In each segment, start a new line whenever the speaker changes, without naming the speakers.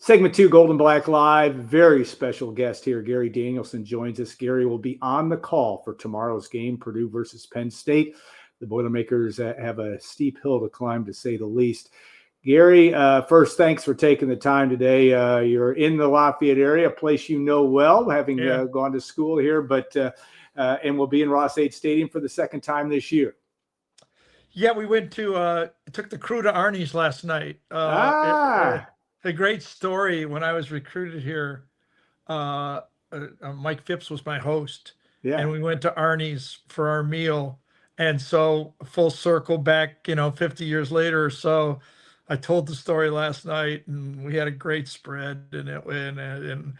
Segment 2, Gold and Black Live. Very special guest here. Gary Danielson joins us. Gary will be on the call for tomorrow's game, Purdue versus Penn State. The Boilermakers have a steep hill to climb, to say the least. Gary, first, thanks for taking the time today. You're in the Lafayette area, a place you know well, having gone to school here, but and we'll be in Ross-Ade Stadium for the second time this year.
Yeah, we went to took the crew to Arnie's last night. A great story. When I was recruited here, Mike Phipps was my host, and we went to Arnie's for our meal. And so, full circle back, 50 years later or so, I told the story last night, and we had a great spread. And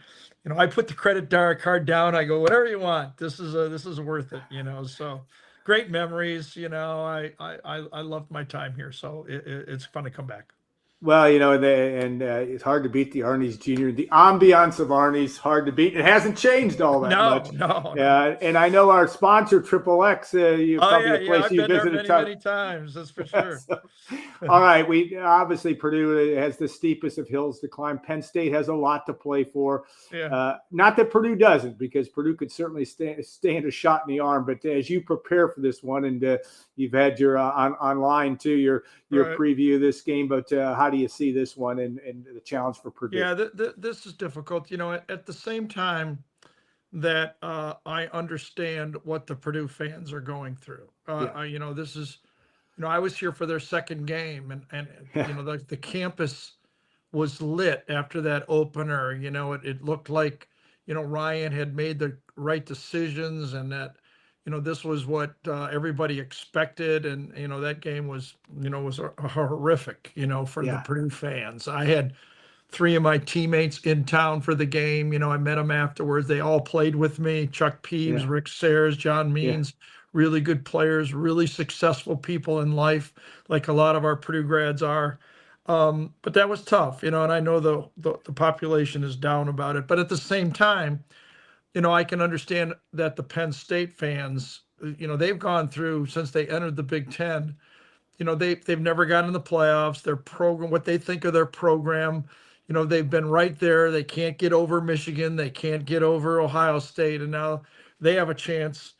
I put the credit card down. I go, whatever you want. This is worth it. So great memories. I loved my time here, so it's fun to come back.
Well, it's hard to beat the Arnie's Junior. The ambiance of Arnie's hard to beat. It hasn't changed all that much.
No.
And I know our sponsor, Triple X, you probably a place you visited
many times. That's for sure.
All right. We obviously Purdue has the steepest of hills to climb. Penn State has a lot to play for. Not that Purdue doesn't, because Purdue could certainly stand a shot in the arm. But as you prepare for this one, and you've had your online too, your preview of this game, but how do you see this one and the challenge for Purdue?
Yeah, this is difficult. At the same time that I understand what the Purdue fans are going through. This is, I was here for their second game, and the campus was lit after that opener. It looked like Ryan had made the right decisions, and that this was what everybody expected, and that game was horrific for the Purdue fans. I had 3 of my teammates in town for the game. I met them afterwards. They all played with me: Chuck Peeves, Rick Sayers, John Means. Really good players, really successful people in life, like a lot of our Purdue grads are. But that was tough, and I know the population is down about it. But at the same time, I can understand that the Penn State fans, they've gone through, since they entered the Big Ten, they've never gotten in the playoffs. Their program, what they think of their program, they've been right there. They can't get over Michigan. They can't get over Ohio State. And now they have a chance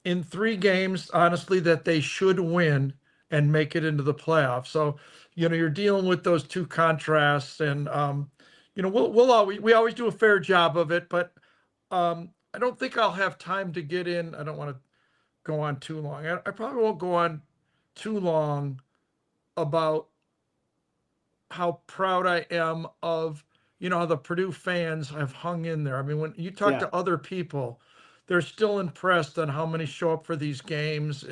in 3 games, honestly, that they should win and make it into the playoffs. So, you're dealing with those two contrasts, and, we always do a fair job of it, but I don't think I'll have time to get in. I don't want to go on too long. I probably won't go on too long about how proud I am of, how the Purdue fans have hung in there. I mean, when you talk to other people, they're still impressed on how many show up for these games,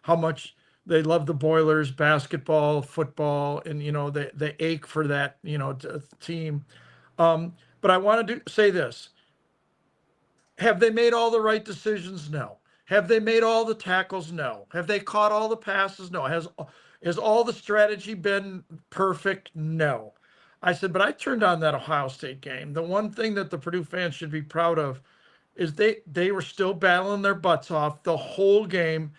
how much they love the Boilers, basketball, football, and, they ache for that, team. But I want to say this. Have they made all the right decisions? No. Have they made all the tackles? No. Have they caught all the passes? No. Has all the strategy been perfect? No. I said, but I turned on that Ohio State game. The one thing that the Purdue fans should be proud of is they were still battling their butts off the whole game,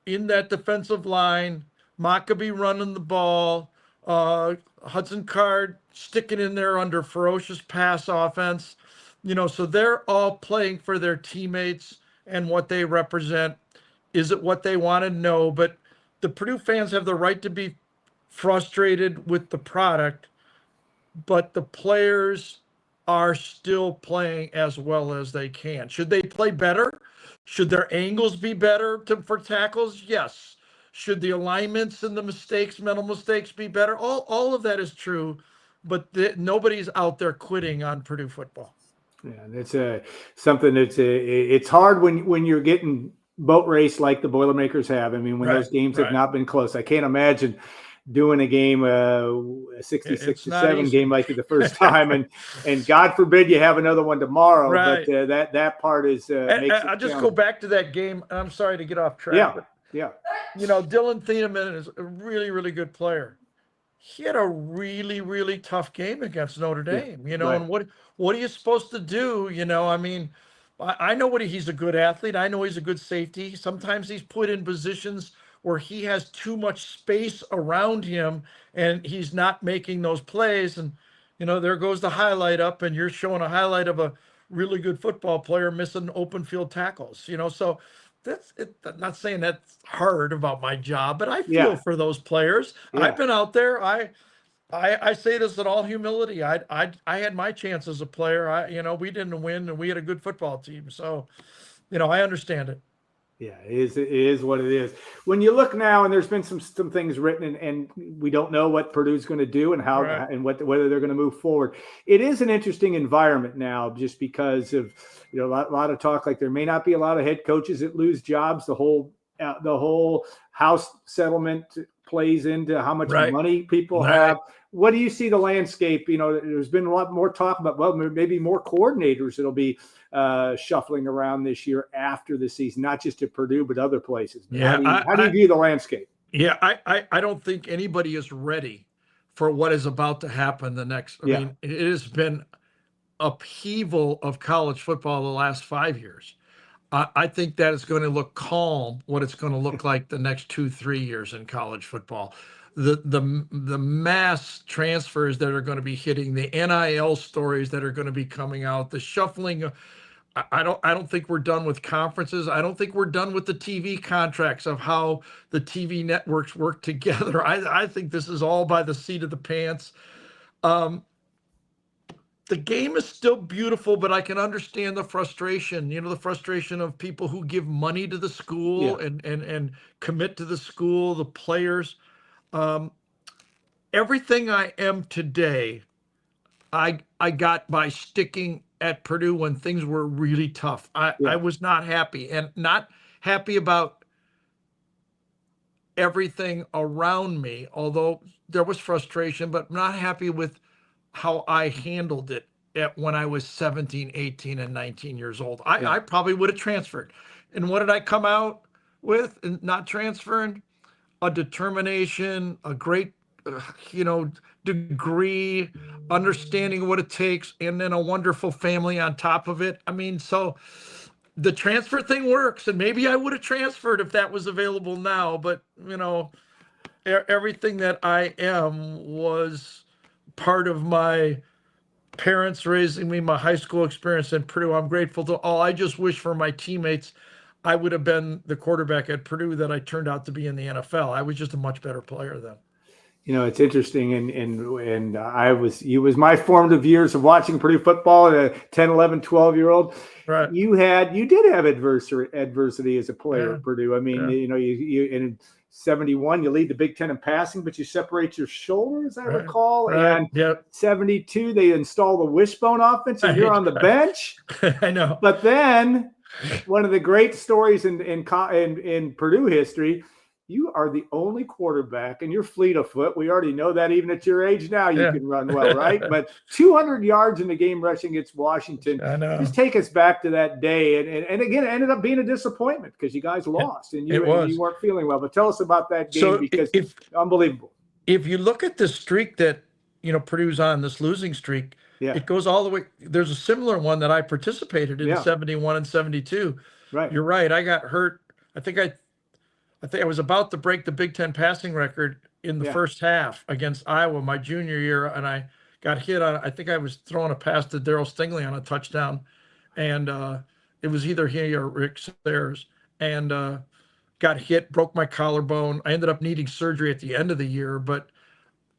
in that defensive line, Maccabee running the ball, Hudson Card sticking in there under ferocious pass offense. So they're all playing for their teammates and what they represent. Is it what they wanted? No, but the Purdue fans have the right to be frustrated with the product, but the players are still playing as well as they can. Should they play better? Should their angles be better for tackles? Yes. Should the alignments and the mental mistakes be better? All of that is true, but nobody's out there quitting on Purdue football.
Yeah, that's something that's it's hard when you're getting boat race like the Boilermakers have. I mean, when those games have not been close. I can't imagine doing a game, a 66-7 game like the first time, and God forbid you have another one tomorrow.
Right.
But that part is.
I'll just go back to that game. I'm sorry to get off track.
Yeah.
Dylan Thieneman is a really, really good player. He had a really, really tough game against Notre Dame, and what are you supposed to do? I mean, I know he's a good athlete. I know he's a good safety. Sometimes he's put in positions where he has too much space around him and he's not making those plays. And, there goes the highlight up, and you're showing a highlight of a really good football player missing open field tackles. So that's it. I'm not saying that's hard about my job, but I feel
Yeah,
for those players. I've
yeah.
been out there. I say this in all humility. I had my chance as a player. We didn't win, and we had a good football team. So, I understand it.
Yeah, it is what it is. When you look now, and there's been some things written, and we don't know what Purdue's going to do and how
Right.
and whether they're going to move forward. It is an interesting environment now, just because of a lot of talk. Like there may not be a lot of head coaches that lose jobs. The whole house settlement plays into how much
Right.
money people
Right.
have. What do you see the landscape? There's been a lot more talk about, well, maybe more coordinators that'll be shuffling around this year after the season, not just at Purdue, but other places. But
Yeah.
how do you view the landscape?
Yeah. I don't think anybody is ready for what is about to happen the next. I
Yeah.
mean, it has been upheaval of college football the last 5 years. I think that is going to look calm what it's going to look like the next 2-3 years in college football. The mass transfers that are going to be hitting, the NIL stories that are going to be coming out, the shuffling. I don't think we're done with conferences. I don't think we're done with the TV contracts of how the TV networks work together. I think this is all by the seat of the pants. The game is still beautiful, but I can understand the frustration, the frustration of people who give money to the school
Yeah.
and commit to the school, the players. Everything I am today, I got by sticking at Purdue when things were really tough. I
Yeah.
was not happy, and not happy about everything around me, although there was frustration, but not happy with how I handled it when I was 17, 18, and 19 years old.
Yeah.
I probably would have transferred. And what did I come out with in not transferring? A determination, a great, degree, understanding what it takes, and then a wonderful family on top of it. I mean, so the transfer thing works, and maybe I would have transferred if that was available now, but everything that I am was part of my parents raising me, my high school experience in Purdue. I'm grateful to all. I just wish for my teammates I would have been the quarterback at Purdue that I turned out to be in the NFL. I was just a much better player then.
It's interesting, and it was my formative years of watching Purdue football at a 10, 11, 12-year-old.
Right.
You did have adversity as a player at Purdue. I mean,
Yeah.
you in 71, you lead the Big Ten in passing, but you separate your shoulder, as I recall.
Right.
And
Yep. 72,
they install the wishbone offense, and you're on the bench.
I know.
But then, one of the great stories in Purdue history, you are the only quarterback, and you're fleet of foot. We already know that even at your age now, you can run well, right? But 200 yards in the game rushing against Washington.
I know.
Just take us back to that day. And again, it ended up being a disappointment because you guys lost and you weren't feeling well. But tell us about that game, because it's unbelievable.
If you look at the streak that, Purdue's on, this losing streak, it goes all the way. There's a similar one that I participated in 71 and 72.
Right.
You're right. I got hurt. I think I was about to break the Big Ten passing record in the first half against Iowa my junior year, and I got hit on. I think I was throwing a pass to Darryl Stingley on a touchdown, and it was either he or Rick Sayers, and got hit, broke my collarbone. I ended up needing surgery at the end of the year, but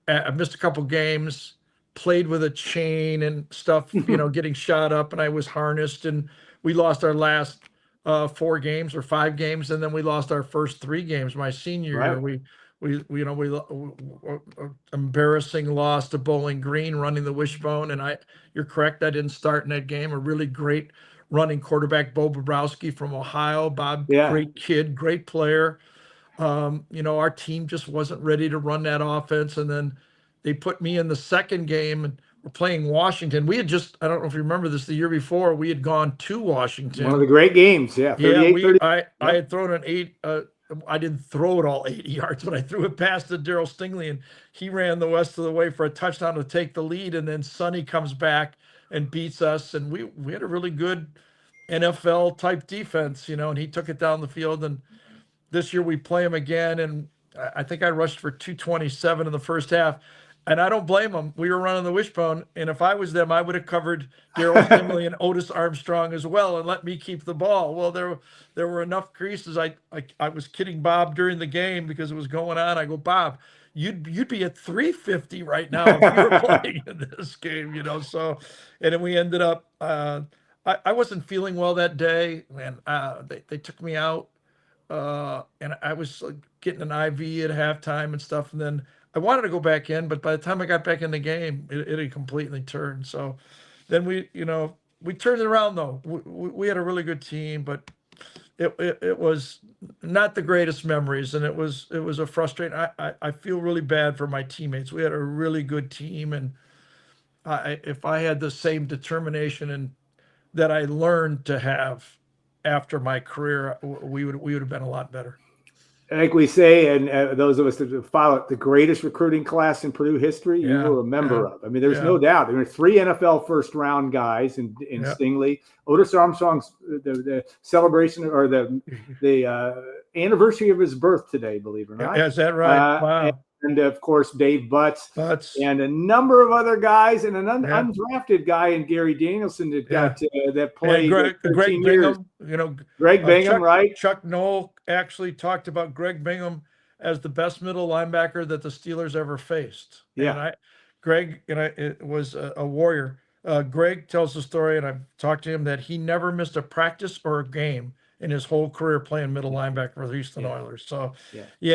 I missed a couple games, played with a chain and stuff, getting shot up, and I was harnessed, and we lost our last 4 games or 5 games, and then we lost our first 3 games my senior year. We embarrassing loss to Bowling Green running the wishbone, and you're correct, I didn't start in that game. A really great running quarterback, Bo Bobrowski from Ohio. Bob, great kid, great player. Our team just wasn't ready to run that offense, and then they put me in the second game, and we're playing Washington. We had just, I don't know if you remember this, the year before, we had gone to Washington.
One of the great games, 38,
I had thrown an 8, I didn't throw it all 80 yards, but I threw it past to Darryl Stingley, and he ran the rest of the way for a touchdown to take the lead, and then Sonny comes back and beats us, and we had a really good NFL-type defense, and he took it down the field, and this year we play him again, and I think I rushed for 227 in the first half. And I don't blame them. We were running the wishbone, and if I was them, I would have covered Darryl Stingley and Otis Armstrong as well, and let me keep the ball. Well, there were enough creases. I was kidding Bob during the game because it was going on. I go, Bob, you'd be at 350 right now if you were playing in this game, So, and then we ended up. I wasn't feeling well that day, and they took me out, and I was like, getting an IV at halftime and stuff, and then I wanted to go back in, but by the time I got back in the game, it had completely turned. So then we turned it around though. We had a really good team, but it was not the greatest memories, and it was a frustrating. I feel really bad for my teammates. We had a really good team, and if I had the same determination and that I learned to have after my career, we would have been a lot better.
Like we say, and those of us that follow it, the greatest recruiting class in Purdue history, you were a member of. I mean, there's no doubt. There were 3 NFL first-round guys in Stingley. Otis Armstrong's the celebration or the anniversary of his birth today, believe it or not.
Is that right? Wow.
And of course, Dave Butts, and a number of other guys, and an undrafted guy in Gary Danielson that played
Greg Bingham.
Greg Bingham, right?
Chuck Noll actually talked about Greg Bingham as the best middle linebacker that the Steelers ever faced.
Yeah,
and Greg, it was a warrior. Greg tells the story, and I've talked to him, that he never missed a practice or a game in his whole career playing middle linebacker for the Houston Oilers. So, we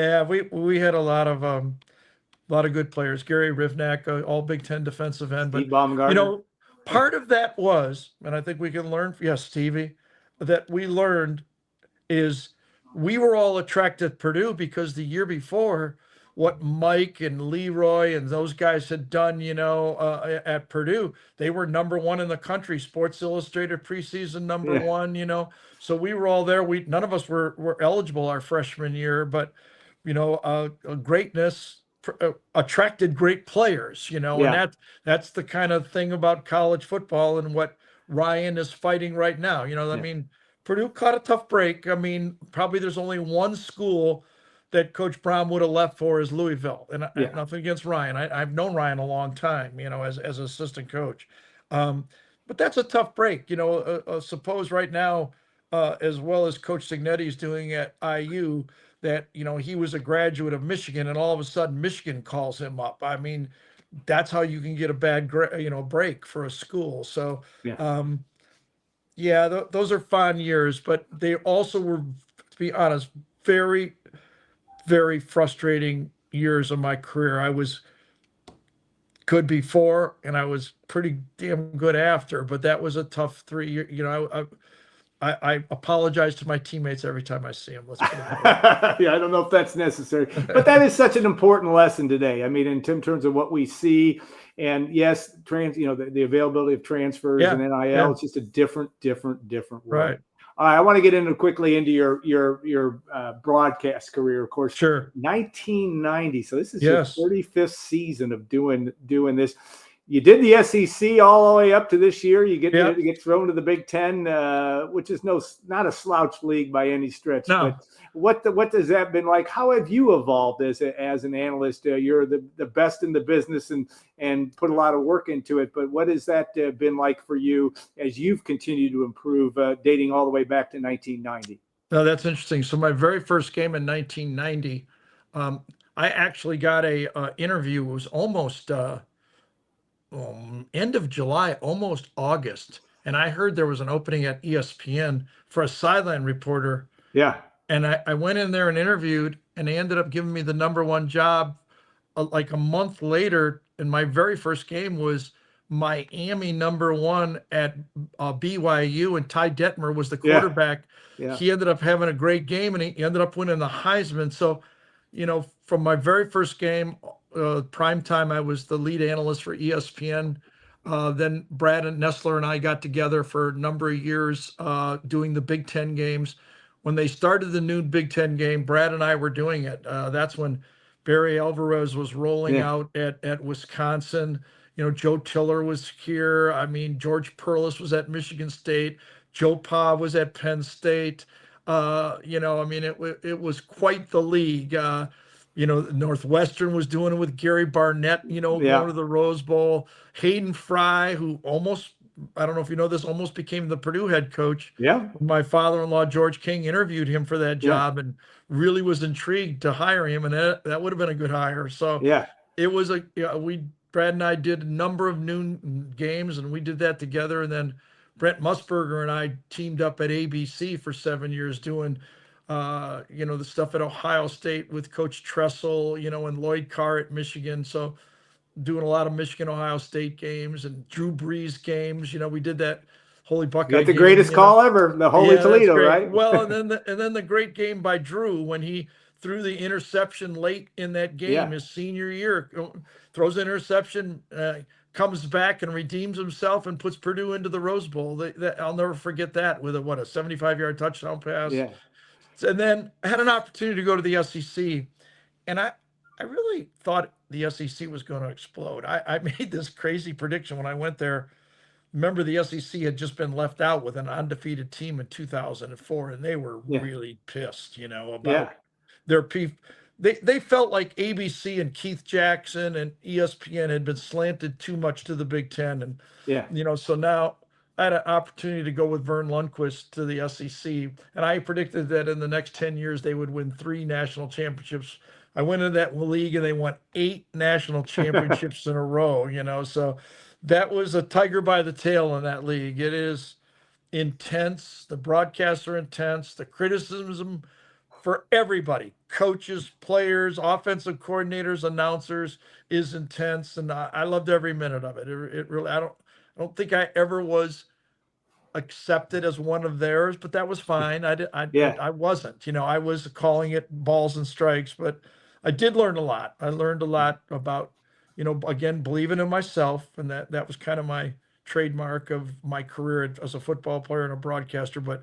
had a lot of good players. Gary Rivnak, all Big Ten defensive end. But part of that was, and I think we can learn. Stevie, that we learned is we were all attracted to Purdue because the year before, what Mike and Leroy and those guys had done, at Purdue, they were number 1 in the country, Sports Illustrated preseason number 1, So we were all there. None of us were eligible our freshman year, but greatness attracted great players, and that's the kind of thing about college football and what Ryan is fighting right now. I mean, Purdue caught a tough break. I mean, probably there's only one school that Coach Brown would have left for is Louisville, and nothing against Ryan. I've known Ryan a long time, as assistant coach, but that's a tough break. Suppose right now, as well as Coach Signetti is doing at IU, that he was a graduate of Michigan, and all of a sudden Michigan calls him up. I mean, that's how you can get a bad break for a school. So, those are fun years, but they also were, to be honest, very, very frustrating years of my career. I was good before, and I was pretty damn good after, but that was a tough 3 years. I apologize to my teammates every time I see them. Let's put it that way.
I don't know if that's necessary, but that is such an important lesson today. I mean, in terms of what we see, and yes, the availability of transfers and NIL, it's just a different world.
Right.
All right, I want to get quickly into your broadcast career, of course.
Sure.
1990. So this is your 35th season of doing this. You did the SEC all the way up to this year. You get thrown to the Big Ten, which is not a slouch league by any stretch.
No.
But what has that been like? How have you evolved as an analyst? You're the best in the business and put a lot of work into it. But what has that been like for you as you've continued to improve, dating all the way back to 1990?
No, that's interesting. So my very first game in 1990, I actually got a interview. It was almost end of July, almost August, and I heard there was an opening at ESPN for a sideline reporter.
Yeah.
And I went in there and interviewed, and they ended up giving me the number 1 job like a month later. And my very first game was Miami number 1 at BYU, and Ty Detmer was the quarterback.
Yeah.
He ended up having a great game, and he ended up winning the Heisman. So, from my very first game, prime time, I was the lead analyst for ESPN. Then Brad and Nessler and I got together for a number of years doing the Big Ten games. When they started the new Big Ten game, Brad and I were doing it. That's when Barry Alvarez was rolling out at Wisconsin. Joe Tiller was here. I mean, George Perlis was at Michigan State. Joe Pa was at Penn State. I mean, it was quite the league. Northwestern was doing it with Gary Barnett, going to the Rose Bowl. Hayden Fry, who almost, I don't know if you know this, almost became the Purdue head coach.
Yeah.
My father-in-law, George King, interviewed him for that job and really was intrigued to hire him. And that would have been a good hire. So it was Brad and I did a number of noon games, and we did that together. And then Brent Musburger and I teamed up at ABC for 7 years doing the stuff at Ohio State with Coach Tressel, and Lloyd Carr at Michigan. So doing a lot of Michigan, Ohio State games and Drew Brees games. We did that Holy Buckeye.
You got the greatest call ever, the Holy Toledo, right?
Well, and then the great game by Drew when he threw the interception late in that game, his senior year, throws an interception, comes back and redeems himself and puts Purdue into the Rose Bowl. I'll never forget that with a 75-yard touchdown pass.
Yeah.
And then I had an opportunity to go to the SEC, and I really thought the SEC was going to explode. I made this crazy prediction when I went there. Remember, the SEC had just been left out with an undefeated team in 2004, and they were really pissed, about their they felt like ABC and Keith Jackson and ESPN had been slanted too much to the Big Ten, and so now I had an opportunity to go with Vern Lundquist to the SEC, and I predicted that in the next 10 years they would win 3 national championships. I went into that league and they won 8 national championships in a row, so that was a tiger by the tail in that league. It is intense. The broadcasts are intense. The criticism for everybody, coaches, players, offensive coordinators, announcers, is intense, and I loved every minute of it. It really, I don't think I ever was accepted as one of theirs, but that was fine. I wasn't, I was calling it balls and strikes, but I did learn a lot. I learned a lot about, again, believing in myself, and that was kind of my trademark of my career as a football player and a broadcaster. But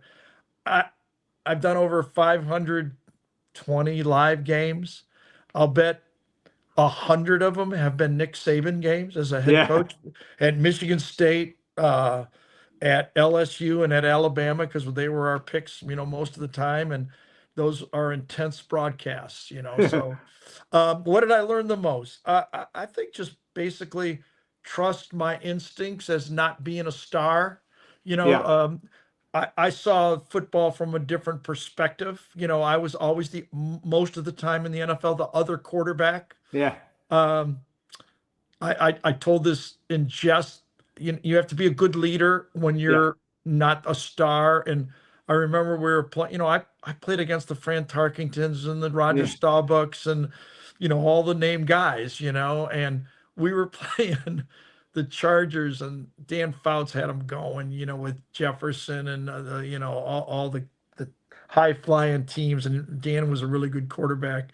I've done over 520 live games. I'll bet 100 of them have been Nick Saban games as a head coach at Michigan State, at LSU, and at Alabama, because they were our picks, most of the time. And those are intense broadcasts, So what did I learn the most? I think just basically trust my instincts as not being a star. I saw football from a different perspective. I was always most of the time in the NFL, the other quarterback.
Yeah.
I told this in jest. You have to be a good leader when you're not a star. And I remember we were playing, I played against the Fran Tarkingtons and the Roger Staubucks and, all the name guys, and we were playing the Chargers, and Dan Fouts had them going, with Jefferson and, all the high flying teams. And Dan was a really good quarterback.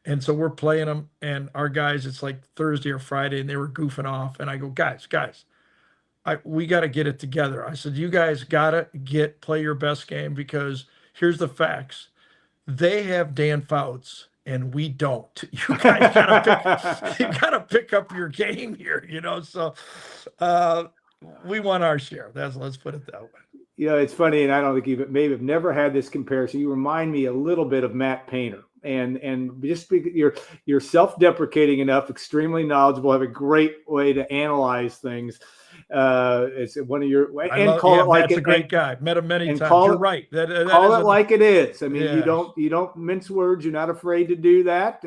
And so we're playing them, and our guys, it's like Thursday or Friday, and they were goofing off. And I go, guys, we got to get it together. I said, you guys got to play your best game, because here's the facts. They have Dan Fouts and we don't. You guys gotta pick up your game here, So we won our share. Let's put it that way.
It's funny, and I don't think you've maybe have never had this comparison. You remind me a little bit of Matt Painter. And just because you're self-deprecating enough, extremely knowledgeable, have a great way to analyze things. It's one of your
Matt's a great guy. Met him many times. You're right.
Call it like it is. I mean, you don't mince words. You're not afraid to do that,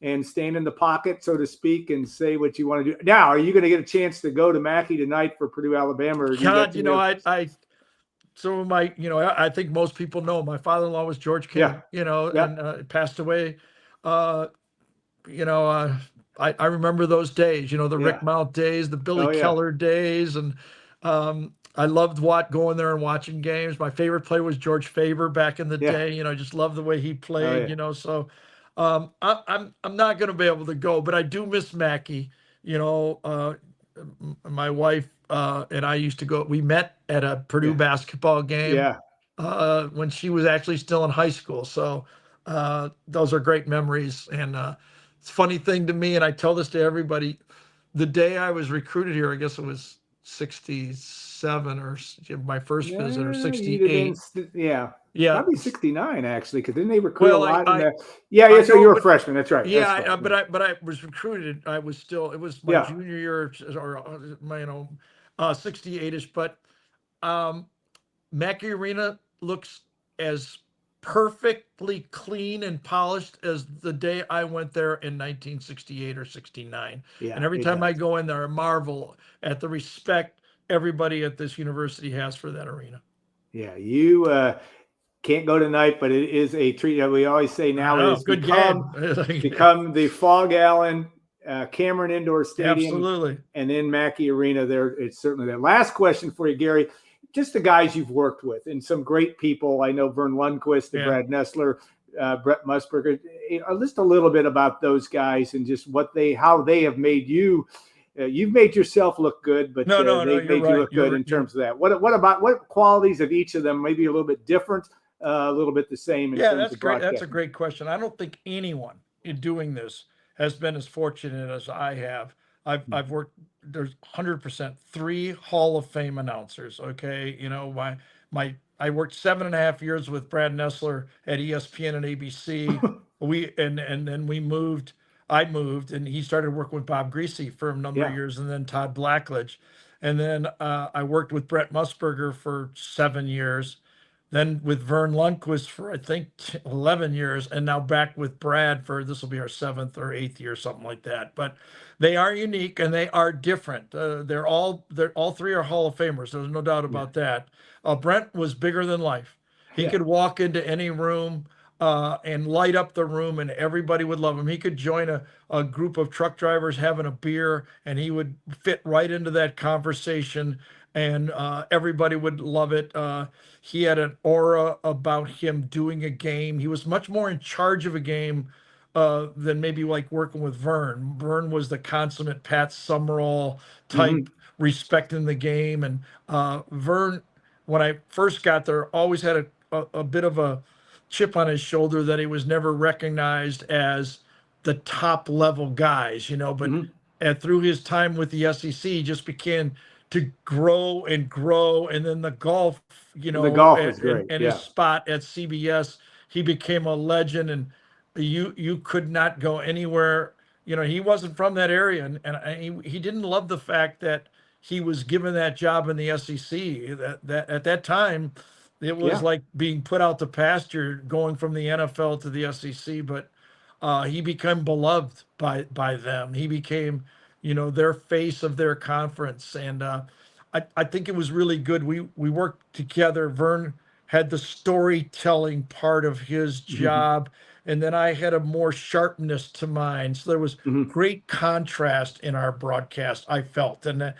and stand in the pocket, so to speak, and say what you want to do. Now, are you going to get a chance to go to Mackey tonight for Purdue, Alabama? Or
some of my, I think most people know my father-in-law was George King, and passed away. I remember those days, the Rick Mount days, the Billy Keller days. And I loved going there and watching games. My favorite player was George Faber back in the day. I just loved the way he played, So I'm not going to be able to go, but I do miss Mackey. My wife and I used to go. We met at a Purdue basketball game when she was actually still in high school. So those are great memories. And it's a funny thing to me, and I tell this to everybody. The day I was recruited here, I guess it was 67 67 or my first visit, or
You'd have been,
68.
yeah,
Yeah.
probably 69 actually, because didn't they recruit a
Well,
lot in
I
the? Yeah. So
know,
you're a
but
freshman. That's right.
yeah,
That's right.
but I was recruited. I was still, it was my
Yeah.
junior year, or my, 68ish. But Mackey Arena looks as perfectly clean and polished as the day I went there in 1968 or 69.
Yeah.
And every
It
time I
does.
go in there, I marvel at the respect everybody at this university has for that arena.
Yeah. You can't go tonight, but it is a treat. We always say
I
now it
know,
has
good game.
become the Fog Allen Cameron Indoor Stadium,
Absolutely.
and then Mackey Arena. There, it's certainly that. Last question for you, Gary. Just the guys you've worked with and some great people. I know Vern Lundquist,
Yeah.
Brad Nessler, Brett Musburger. Just a little bit about those guys and just how they have made you. You've made yourself look good, but
No,
they've
you're
made you
right.
look good in terms of that. What qualities of each of them? Maybe a little bit different, a little bit the same in
Yeah,
terms
that's
of
great. That's a
broadcasting.
great question. I don't think anyone in doing this has been as fortunate as I have. I've worked, there's 100% 3 Hall of Fame announcers. Okay. I worked 7.5 years with Brad Nessler at ESPN and ABC. And then I moved, and he started working with Bob Greasy for a number of
Yeah.
years, and then Todd Blackledge. And then I worked with Brett Musburger for 7 years, then with Vern Lundquist for I think 11 years, and now back with Brad for, this will be our 7th or 8th year, something like that. But they are unique and they are different. They're all 3 are Hall of Famers. There's no doubt about that. Brent was bigger than life. He
Yeah.
could walk into any room and light up the room, and everybody would love him. He could join a group of truck drivers having a beer, and he would fit right into that conversation, and everybody would love it. He had an aura about him doing a game. He was much more in charge of a game than maybe like working with Vern. Vern was the consummate Pat Summerall type, respecting the game. And Vern, when I first got there, always had a bit of a chip on his shoulder that he was never recognized as the top level guys, but and through his time with the SEC, he just began to grow and grow. And then the golf,
The golf is great.
and his
Yeah.
spot at CBS, he became a legend. And you could not go anywhere. He wasn't from that area, and he didn't love the fact that he was given that job in the SEC. That at that time, it was
Yeah.
like being put out to pasture, going from the NFL to the SEC. But he became beloved by them. He became, their face of their conference, and I think it was really good. We worked together. Vern had the storytelling part of his job, and then I had a more sharpness to mine. So there was great contrast in our broadcast, I felt, and that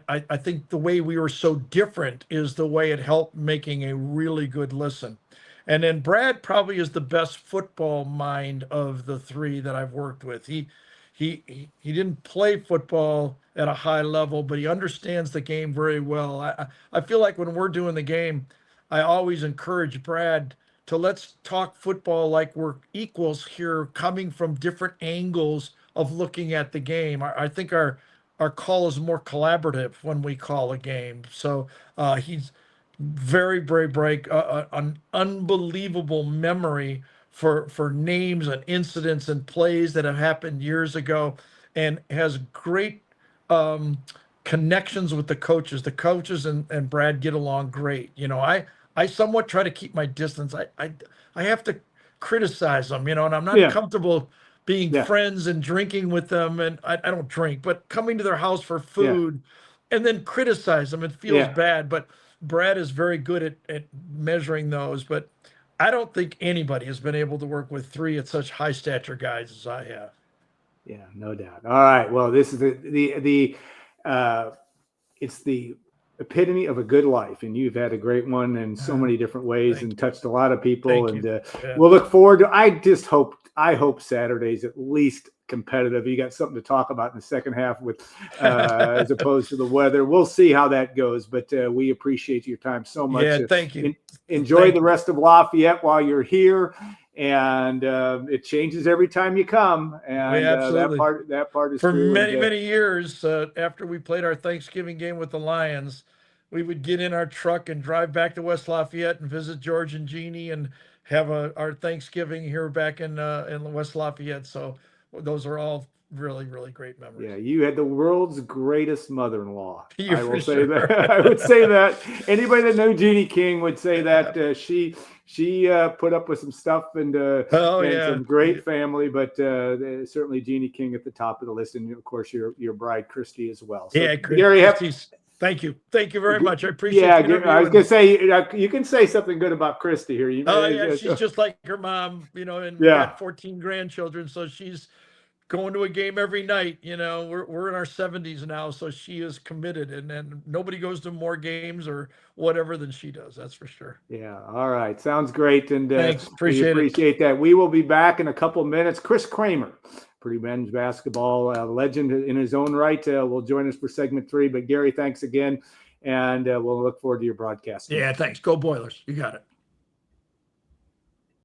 I think the way we were so different is the way it helped making a really good listen. And then Brad probably is the best football mind of the 3 that I've worked with. He didn't play football at a high level, but he understands the game very well. I feel like when we're doing the game, I always encourage Brad to, let's talk football like we're equals here, coming from different angles of looking at the game. I think our call is more collaborative when we call a game. So he's very, very bright, an unbelievable memory for names and incidents and plays that have happened years ago, and has great connections with the coaches. The coaches and Brad get along great. I somewhat try to keep my distance. I have to criticize them, and I'm not
Yeah.
comfortable being
Yeah.
friends and drinking with them. And I don't drink, but coming to their house for food and then criticize them, it feels bad. But Brad is very good at measuring those. But I don't think anybody has been able to work with 3 at such high stature guys as I have.
Yeah, no doubt. All right. Well, this is it's the epitome of a good life, and you've had a great one in so many different ways and touched a lot of people.
Thank
And
you.
we'll look forward to. I hope Saturday's at least competitive. You got something to talk about in the second half with, as opposed to the weather. We'll see how that goes, but we appreciate your time so much.
Yeah, thank you.
Enjoy the rest of Lafayette while you're here. and it changes every time you come. And
absolutely.
that part is
For
true.
many years, after we played our Thanksgiving game with the Lions, we would get in our truck and drive back to West Lafayette and visit George and Jeannie and have our Thanksgiving here back in West Lafayette. So those are all really, really great memories.
Yeah, you had the world's greatest mother-in-law.
Yeah,
I will say
sure.
that. I would say that. Anybody that knew Jeannie King would say that she put up with some stuff and some great family, but certainly Jeannie King at the top of the list, and of course your bride Christy as well. So,
Yeah,
Gary,
thank you very much. I appreciate.
I was gonna say you can say something good about Christy here.
She's just like her mom, and got 14 grandchildren, so she's going to a game every night. We're in our 70s now, so she is committed, and nobody goes to more games or whatever than she does. That's for sure.
Yeah. All right. Sounds great. And
thanks.
We appreciate that. We will be back in a couple minutes. Chris Kramer, Purdue men's basketball legend in his own right, will join us for segment 3. But Gary, thanks again, and we'll look forward to your broadcast.
Yeah. Thanks. Go Boilers. You got it.